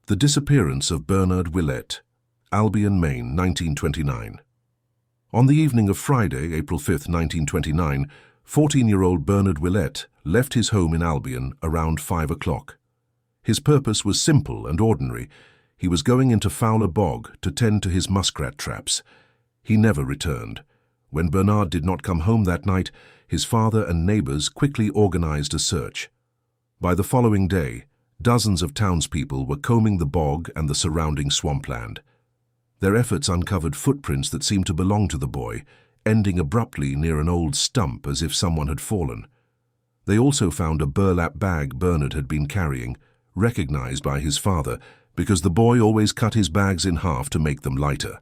The disappearance of Bernard Willette, Albion, Maine, 1929. On the evening of Friday, April 5, 1929, 14-year-old Bernard Willette left his home in Albion around 5 o'clock. His purpose was simple and ordinary. He was going into Fowler Bog to tend to his muskrat traps. He never returned. When Bernard did not come home that night, his father and neighbors quickly organized a search. By the following day, dozens of townspeople were combing the bog and the surrounding swampland. Their efforts uncovered footprints that seemed to belong to the boy, ending abruptly near an old stump as if someone had fallen. They also found a burlap bag Bernard had been carrying, recognized by his father, because the boy always cut his bags in half to make them lighter.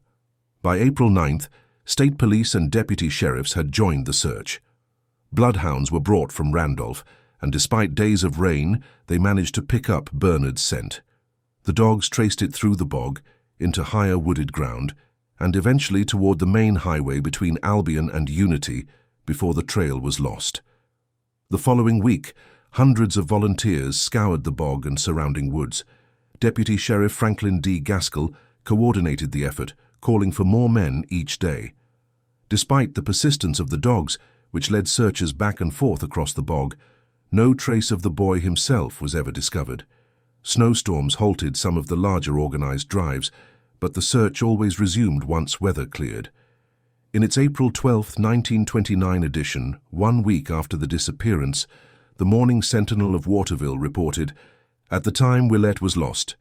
By April 9th, state police and deputy sheriffs had joined the search. Bloodhounds were brought from Randolph, and despite days of rain, they managed to pick up Bernard's scent. The dogs traced it through the bog, into higher wooded ground, and eventually toward the main highway between Albion and Unity before the trail was lost. The following week, hundreds of volunteers scoured the bog and surrounding woods. Deputy Sheriff Franklin D. Gaskell coordinated the effort, calling for more men each day. Despite the persistence of the dogs, which led searchers back and forth across the bog, no trace of the boy himself was ever discovered. Snowstorms halted some of the larger organized drives, but the search always resumed once weather cleared. In its April 12, 1929 edition, 1 week after the disappearance, the Morning Sentinel of Waterville reported, "At the time Willette was lost,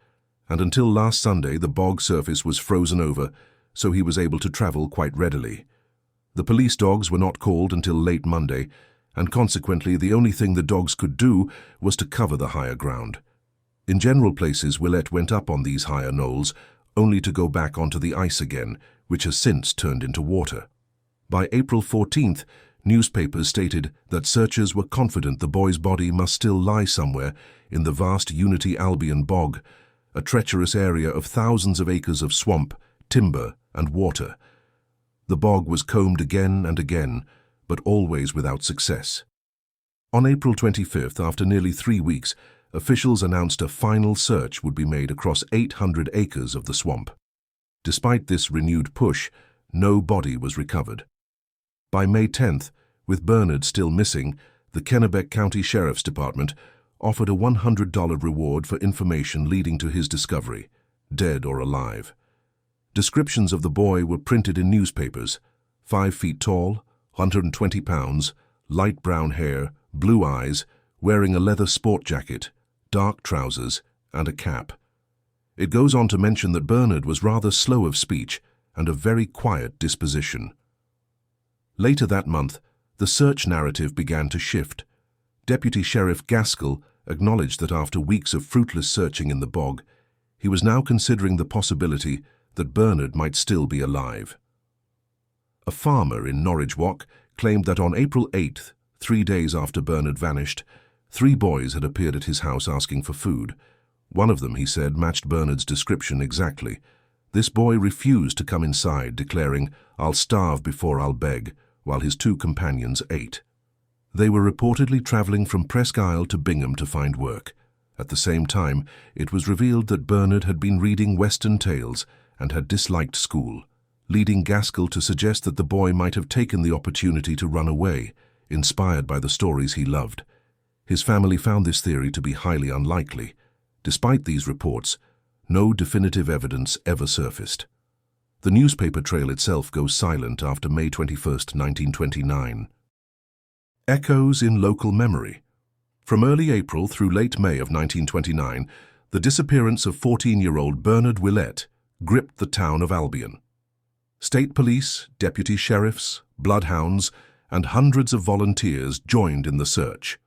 and until last Sunday the bog surface was frozen over, so he was able to travel quite readily. The police dogs were not called until late Monday, and consequently the only thing the dogs could do was to cover the higher ground. In general places, Willette went up on these higher knolls, only to go back onto the ice again, which has since turned into water." By April 14th, newspapers stated that searchers were confident the boy's body must still lie somewhere in the vast Unity Albion bog, a treacherous area of thousands of acres of swamp, timber, and water. The bog was combed again and again, but always without success. On April 25th, after nearly 3 weeks, officials announced a final search would be made across 800 acres of the swamp. Despite this renewed push, no body was recovered. By May 10th, with Bernard still missing, the Kennebec County Sheriff's Department offered a $100 reward for information leading to his discovery, dead or alive. Descriptions of the boy were printed in newspapers: 5 feet tall, 120 pounds, light brown hair, blue eyes, wearing a leather sport jacket, dark trousers, and a cap. It goes on to mention that Bernard was rather slow of speech and of very quiet disposition. Later that month, the search narrative began to shift. Deputy Sheriff Gaskell acknowledged that after weeks of fruitless searching in the bog, he was now considering the possibility that Bernard might still be alive. A farmer in Norridgewock claimed that on April 8th, 3 days after Bernard vanished, 3 boys had appeared at his house asking for food. One of them, he said, matched Bernard's description exactly. This boy refused to come inside, declaring, "I'll starve before I'll beg," while his 2 companions ate. They were reportedly traveling from Presque Isle to Bingham to find work. At the same time, it was revealed that Bernard had been reading Western tales and had disliked school, leading Gaskell to suggest that the boy might have taken the opportunity to run away, inspired by the stories he loved. His family found this theory to be highly unlikely. Despite these reports, no definitive evidence ever surfaced. The newspaper trail itself goes silent after May 21, 1929. Echoes in local memory. From early April through late May of 1929, the disappearance of 14-year-old Bernard Willette gripped the town of Albion. State police, deputy sheriffs, bloodhounds, and hundreds of volunteers joined in the search.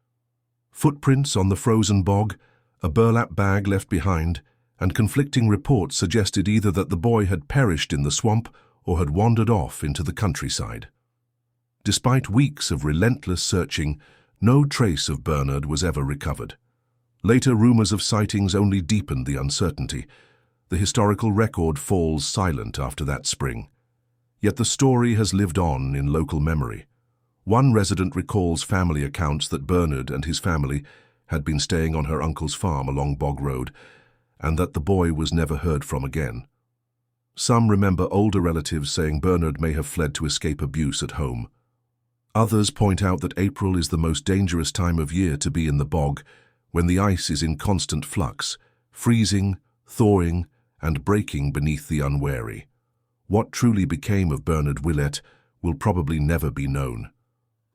Footprints on the frozen bog, a burlap bag left behind, and conflicting reports suggested either that the boy had perished in the swamp or had wandered off into the countryside. Despite weeks of relentless searching, no trace of Bernard was ever recovered. Later rumors of sightings only deepened the uncertainty. The historical record falls silent after that spring. Yet the story has lived on in local memory. One resident recalls family accounts that Bernard and his family had been staying on her uncle's farm along Bog Road, and that the boy was never heard from again. Some remember older relatives saying Bernard may have fled to escape abuse at home. Others point out that April is the most dangerous time of year to be in the bog, when the ice is in constant flux, freezing, thawing, and breaking beneath the unwary. What truly became of Bernard Willette will probably never be known.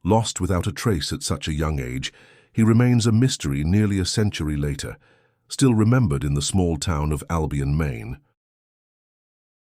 Lost without a trace at such a young age, he remains a mystery nearly a century later, still remembered in the small town of Albion, Maine.